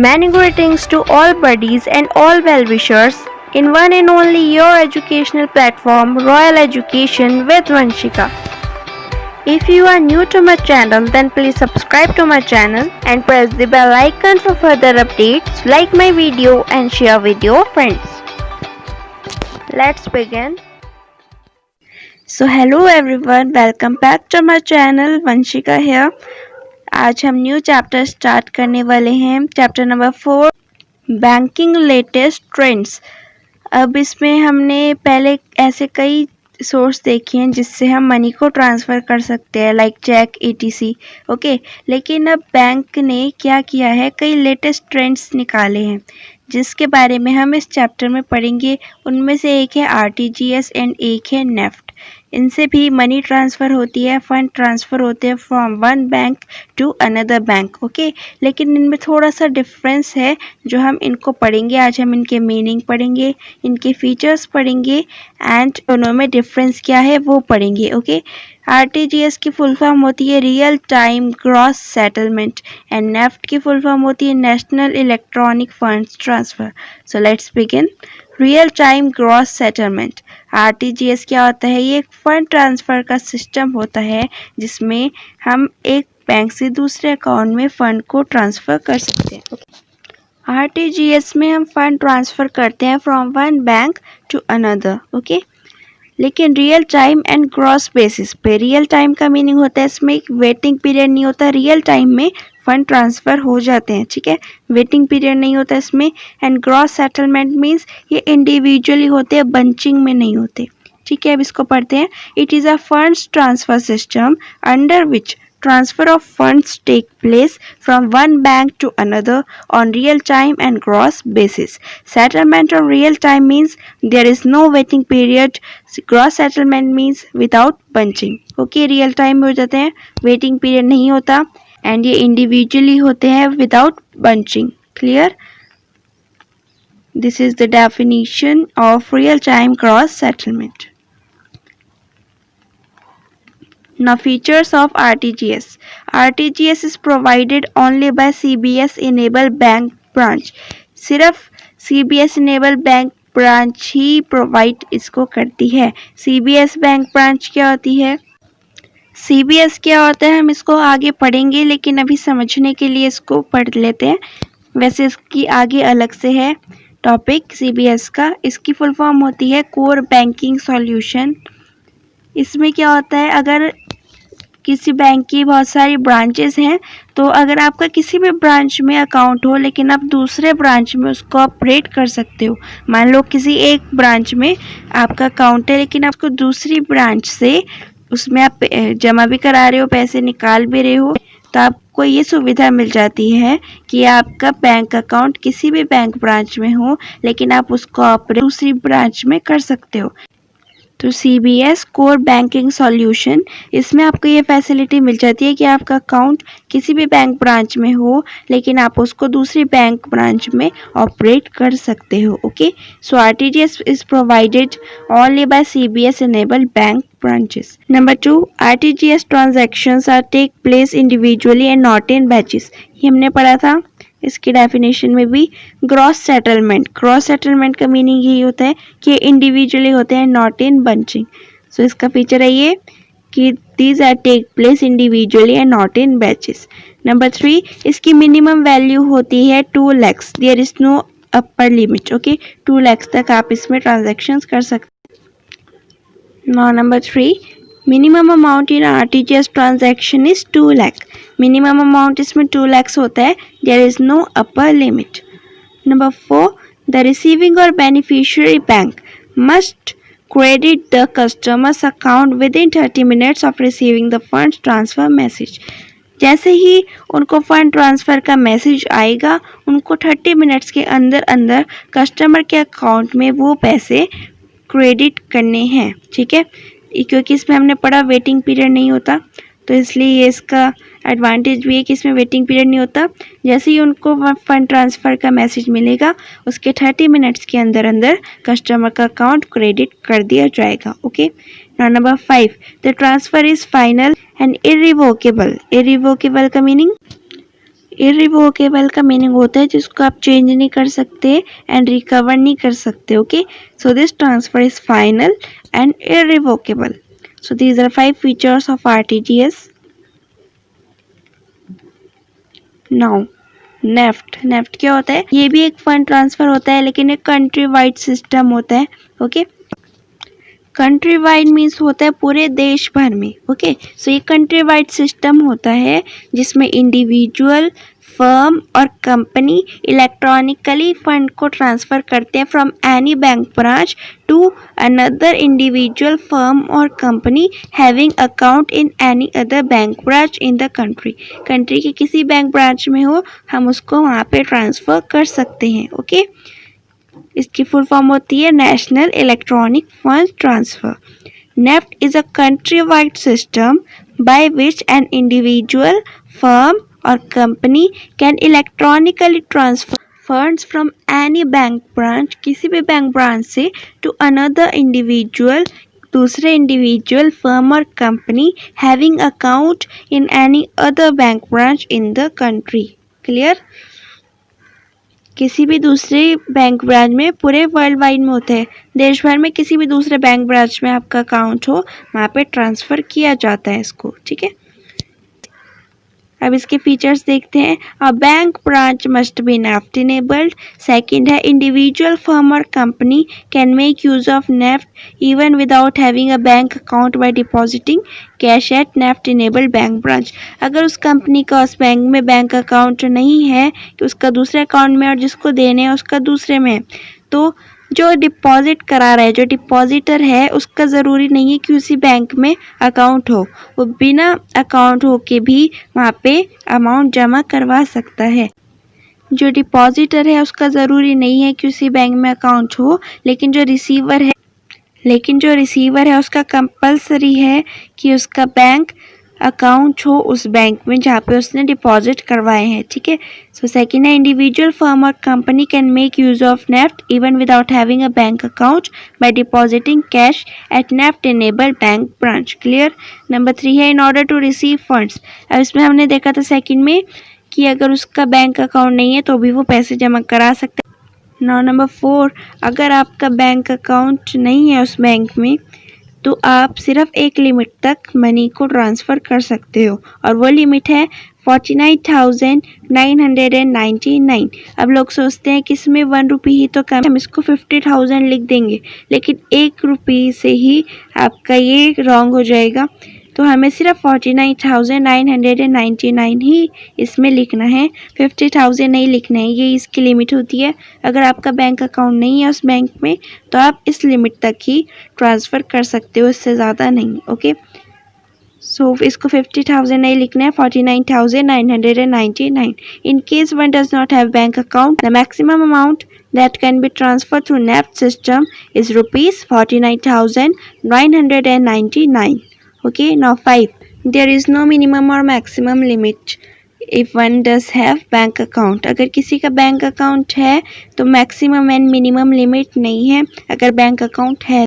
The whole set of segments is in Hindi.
Many greetings to all buddies and all well-wishers in one and only your educational platform, Royal Education with Vanshika. If you are new to my channel, then please subscribe to my channel and press the bell icon for further updates. Like my video and share with your friends. Let's begin. So hello everyone, welcome back to my channel. Vanshika here. आज हम न्यू चैप्टर स्टार्ट करने वाले हैं, chapter number 4, banking latest trends. अब इसमें हमने पहले ऐसे कई सोर्स देखे हैं जिससे हम मनी को ट्रांसफ़र कर सकते हैं, लाइक चेक, ETC, ओके। लेकिन अब बैंक ने क्या किया है, कई लेटेस्ट ट्रेंड्स निकाले हैं जिसके बारे में हम इस चैप्टर में पढ़ेंगे। उनमें से एक है RTGS एंड एक है नेफ्ट। इनसे भी मनी ट्रांसफ़र होती है, फंड ट्रांसफ़र होते हैं from one bank to another bank, okay. लेकिन इनमें थोड़ा सा डिफरेंस है जो हम इनको पढ़ेंगे। आज हम इनके मीनिंग पढ़ेंगे, इनके फीचर्स पढ़ेंगे एंड दोनों में डिफरेंस क्या है वो पढ़ेंगे, ओके। RTGS की फुल फॉर्म होती है real time gross settlement and NEFT की फुल फॉर्म होती है national electronic funds transfer. So let's begin. Real time gross settlement, RTGS क्या होता है? ये एक फंड ट्रांसफ़र का सिस्टम होता है जिसमें हम एक बैंक से दूसरे अकाउंट में फ़ंड को ट्रांसफ़र कर सकते हैं। RTGS में हम फंड ट्रांसफ़र करते हैं from one bank to another, okay. लेकिन real time and gross basis पे, रियल टाइम का मीनिंग होता है इसमें एक वेटिंग पीरियड नहीं होता, रियल टाइम में फंड ट्रांसफ़र हो जाते हैं, ठीक है। वेटिंग पीरियड नहीं होता इसमें। एंड ग्रॉस सेटलमेंट मीन्स ये इंडिविजुअली होते हैं, बंचिंग में नहीं होते, ठीक है। अब इसको पढ़ते हैं। It is a funds transfer system under which transfer of funds take place from one bank to another on real time and gross basis. Settlement on real time means there is no waiting period. Gross settlement means without bunching. Okay, real time हो जाते हैं, waiting period नहीं होता and ये individually होते हैं without bunching. Clear? This is the definition of real time gross settlement. Now features of RTGS. RTGS is provided only by CBS enabled bank branch. सिर्फ CBS enabled bank branch ही प्रोवाइड इसको करती है। CBS बैंक ब्रांच क्या होती है? CBS क्या होता है हम इसको आगे पढ़ेंगे, लेकिन अभी समझने के लिए इसको पढ़ लेते हैं। वैसे इसकी आगे अलग से है टॉपिक CBS का। इसकी फुल फॉर्म होती है कोर बैंकिंग सॉल्यूशन। इसमें क्या होता है, अगर किसी बैंक की बहुत सारी ब्रांचेस हैं तो अगर आपका किसी भी ब्रांच में अकाउंट हो लेकिन आप दूसरे ब्रांच में उसको ऑपरेट कर सकते हो। मान लो किसी एक ब्रांच में आपका अकाउंट है लेकिन आपको दूसरी ब्रांच से उसमें आप जमा भी करा रहे हो, पैसे निकाल भी रहे हो, तो आपको ये सुविधा मिल जाती है कि आपका बैंक अकाउंट किसी भी बैंक ब्रांच में हो लेकिन आप उसको ऑपरेट दूसरी ब्रांच में कर सकते हो। तो CBS कोर बैंकिंग सॉल्यूशन, इसमें आपको ये फैसिलिटी मिल जाती है कि आपका अकाउंट किसी भी बैंक ब्रांच में हो लेकिन आप उसको दूसरी बैंक ब्रांच में ऑपरेट कर सकते हो, okay. So RTGS is provided only by CBS enabled bank branches. Number 2, RTGS transactions are take place individually and not in batches. ये हमने पढ़ा था इसकी डेफिनेशन में भी। ग्रॉस सेटलमेंट, ग्रॉस सेटलमेंट का मीनिंग यही होता है कि इंडिविजुअली होते हैं, नॉट इन बंचिंग। सो इसका फीचर है ये कि these are take place individually and not in batches. Number 3, इसकी मिनिमम वैल्यू होती है 2 lakhs, there is no upper limit, okay. 2 lakhs तक आप इसमें ट्रांजेक्शन्स कर सकते हैं। Now number 3, minimum amount in RTGS transaction is 2 lakh। Minimum amount इसमें 2 lakhs होता है, there is no upper limit. Number 4, the receiving और beneficiary bank must credit the customers account with in 30 minutes of receiving the fund transfer message. जैसे ही उनको फंड ट्रांसफ़र का मैसेज आएगा उनको 30 minutes के अंदर अंदर कस्टमर के अकाउंट में वो पैसे क्रेडिट करने हैं, ठीक है। क्योंकि इसमें हमने पढ़ा वेटिंग पीरियड नहीं होता, तो इसलिए ये इसका एडवांटेज भी है कि इसमें वेटिंग पीरियड नहीं होता। जैसे ही उनको फंड ट्रांसफ़र का मैसेज मिलेगा उसके 30 minutes के अंदर अंदर कस्टमर का अकाउंट क्रेडिट कर दिया जाएगा, okay. Number 5, the transfer is final and irrevocable. Irrevocable का मीनिंग इररिवोकेबल का मीनिंग होता है जिसको आप चेंज नहीं कर सकते एंड रिकवर नहीं कर सकते. Okay, so this transfer is final and irrevocable. So these are 5 features of RTGS. Now NEFT क्या होता है? ये भी एक फंड ट्रांसफर होता है लेकिन एक कंट्री वाइड सिस्टम होता है. ओके, कंट्री वाइड मीन्स होता है पूरे देश भर में. ओके, सो ये कंट्री वाइड सिस्टम होता है जिसमें इंडिविजुअल, फर्म और कंपनी इलेक्ट्रॉनिकली फंड को ट्रांसफर करते हैं from any bank branch to another individual, firm और company having account in any other bank branch in the country. Country के किसी बैंक ब्रांच में हो, हम उसको वहाँ पे ट्रांसफर कर सकते हैं. ओके, इसकी फुल फॉर्म होती है national electronic fund transfer. NEFT is a country wide system by which an individual, firm और company can electronically transfer funds from any bank branch, किसी भी बैंक ब्रांच से, टू अनदर इंडिविजुअल, दूसरे इंडिविजुअल, फर्म और company having account in any other bank branch in the country. Clear? किसी भी दूसरे बैंक ब्रांच में, पूरे वर्ल्ड वाइड में होते हैं, देश भर में किसी भी दूसरे बैंक ब्रांच में आपका अकाउंट हो, वहाँ पे ट्रांसफ़र किया जाता है इसको. ठीक है, अब इसके फीचर्स देखते हैं. A bank branch must be NEFT enabled. Second है इंडिविजुअल, फर्म और company can make use of NEFT even without having a bank account by depositing cash at NEFT enabled bank branch. अगर उस कंपनी का उस बैंक में बैंक अकाउंट नहीं है कि उसका दूसरे अकाउंट में, और जिसको देने हैं उसका दूसरे में, तो जो डिपॉजिट करा रहा है, जो डिपॉजिटर है, उसका ज़रूरी नहीं है कि उसी बैंक में अकाउंट हो. वो बिना अकाउंट हो के भी वहाँ पे अमाउंट जमा करवा सकता है. जो डिपॉजिटर है उसका ज़रूरी नहीं है कि उसी बैंक में अकाउंट हो, लेकिन जो रिसीवर है उसका कंपलसरी है कि उसका बैंक अकाउंट हो उस बैंक में जहाँ पे उसने डिपॉजिट करवाए हैं. ठीक है, सो सेकेंड है इंडिविजुअल, फर्म और company can make use of NEFT even without having a bank account by depositing cash at NEFT enabled bank branch. Clear? Number 3 है in order to receive funds. अब इसमें हमने देखा था सेकेंड में कि अगर उसका बैंक अकाउंट नहीं है तो भी वो पैसे जमा करा सकते हैं. नाउ नंबर 4, अगर आपका बैंक अकाउंट नहीं है उस बैंक में, तो आप सिर्फ एक लिमिट तक मनी को ट्रांसफ़र कर सकते हो, और वो लिमिट है 49,999. अब लोग सोचते हैं कि इसमें 1 रुपी ही तो कम, हम इसको 50,000 लिख देंगे, लेकिन 1 रुपी से ही आपका ये रॉन्ग हो जाएगा. तो हमें सिर्फ 49,999 ही इसमें लिखना है, 50,000 नहीं लिखना है. ये इसकी लिमिट होती है. अगर आपका बैंक अकाउंट नहीं है उस बैंक में तो आप इस लिमिट तक ही ट्रांसफ़र कर सकते हो, इससे ज़्यादा नहीं. ओके, सो इसको 50,000 नहीं लिखना है, 49,999. In case one does not have bank account, the maximum amount that can be transferred through NEFT system is rupees 49,999. Okay, now 5. There is no minimum or maximum limit if one does have bank account. अगर किसी का बैंक अकाउंट है तो मैक्सिमम एंड मिनिमम लिमिट नहीं है अगर बैंक अकाउंट है,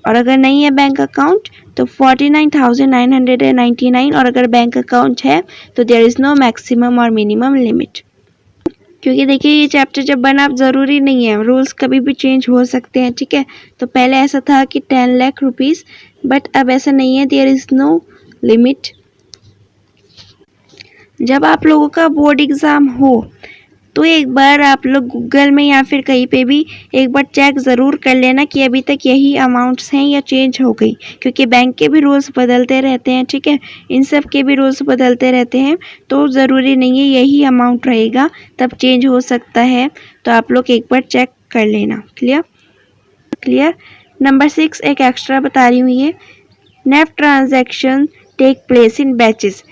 और अगर नहीं है बैंक अकाउंट तो 49,999, और अगर बैंक अकाउंट है तो देयर इज़ नो मैक्सिमम और मिनिमम लिमिट. क्योंकि देखिए ये चैप्टर जब बना, आप ज़रूरी नहीं है, रूल्स कभी भी चेंज हो सकते हैं. ठीक है, तो पहले ऐसा था कि 10 लाख रुपीज़, बट अब ऐसा नहीं है, देयर इज़ नो लिमिट. जब आप लोगों का बोर्ड एग्ज़ाम हो तो एक बार आप लोग गूगल में या फिर कहीं पे भी एक बार चेक ज़रूर कर लेना कि अभी तक यही अमाउंट्स हैं या चेंज हो गई, क्योंकि बैंक के भी रूल्स बदलते रहते हैं. ठीक है, इन सब के भी रूल्स बदलते रहते हैं, तो ज़रूरी नहीं है यही अमाउंट रहेगा, तब चेंज हो सकता है. तो आप लोग एक बार चेक कर लेना. क्लियर? नंबर 6 एक एक्स्ट्रा बता रही हूँ. ये NEFT transaction take place in batches.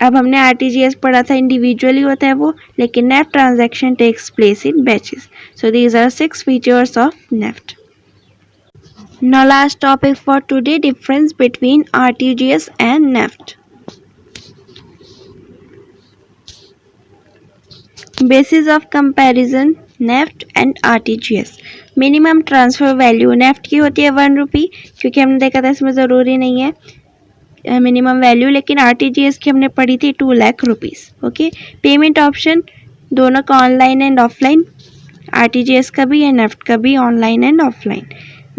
अब हमने आरटीजीएस पढ़ा था इंडिविजुअली होता है वो, लेकिन NEFT transaction takes place in batches. So these are 6 features of NEFT. Now last topic for today, difference between RTGS and NEFT. Basis of comparison NEFT and RTGS. Minimum transfer value NEFT की होती है 1 रुपी, क्योंकि हमने देखा था इसमें ज़रूरी नहीं है मिनिमम वैल्यू, लेकिन आरटीजीएस की हमने पढ़ी थी 2 lakh rupees. Okay, payment option दोनों का ऑनलाइन एंड ऑफलाइन, आरटीजीएस का भी एंड नेफ्ट का भी online and offline.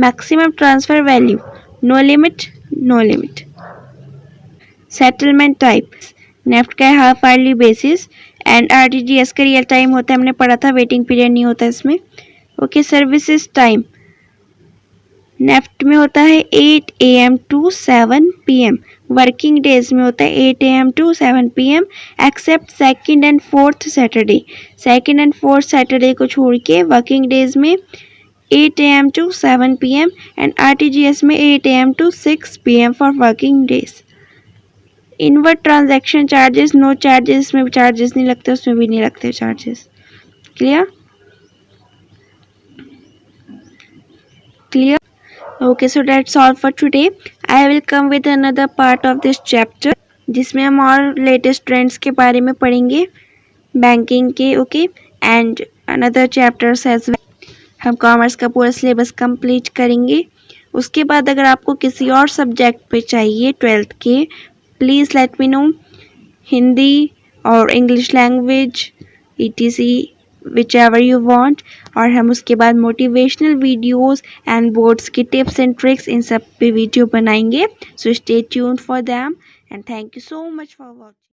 Maximum transfer value no limit, no limit. Settlement type NEFT का है half hourly basis and RTGS का रियल टाइम होता है, हमने पढ़ा था, वेटिंग पीरियड नहीं होता इसमें। ओके, सर्विसेज टाइम नेफ्ट में होता है 8 AM to 7 PM, working days में होता है 8 AM to 7 PM except second and fourth Saturday. Second and fourth Saturday को छोड़ के वर्किंग डेज में 8 AM to 7 PM and RTGS में 8 AM to 6 PM for working days. Inward transaction charges no charges, में चार्जेस नहीं लगते, उसमें भी नहीं लगते charges. Clear? Clear? Okay, so that's all for today. I will come with another part of this chapter जिसमें हम और लेटेस्ट ट्रेंड्स के बारे में पढ़ेंगे बैंकिंग के। Okay, and another chapters as well. हम कॉमर्स का पूरा सिलेबस कंप्लीट करेंगे। उसके बाद अगर आपको किसी और सब्जेक्ट पे चाहिए 12th के, please let me know, Hindi और English language ETC whichever you want। और हम उसके बाद मोटिवेशनल वीडियोस एंड बोर्ड्स की टिप्स एंड ट्रिक्स इन सब पे वीडियो बनाएंगे। So stay tuned for them and thank you so much for watching.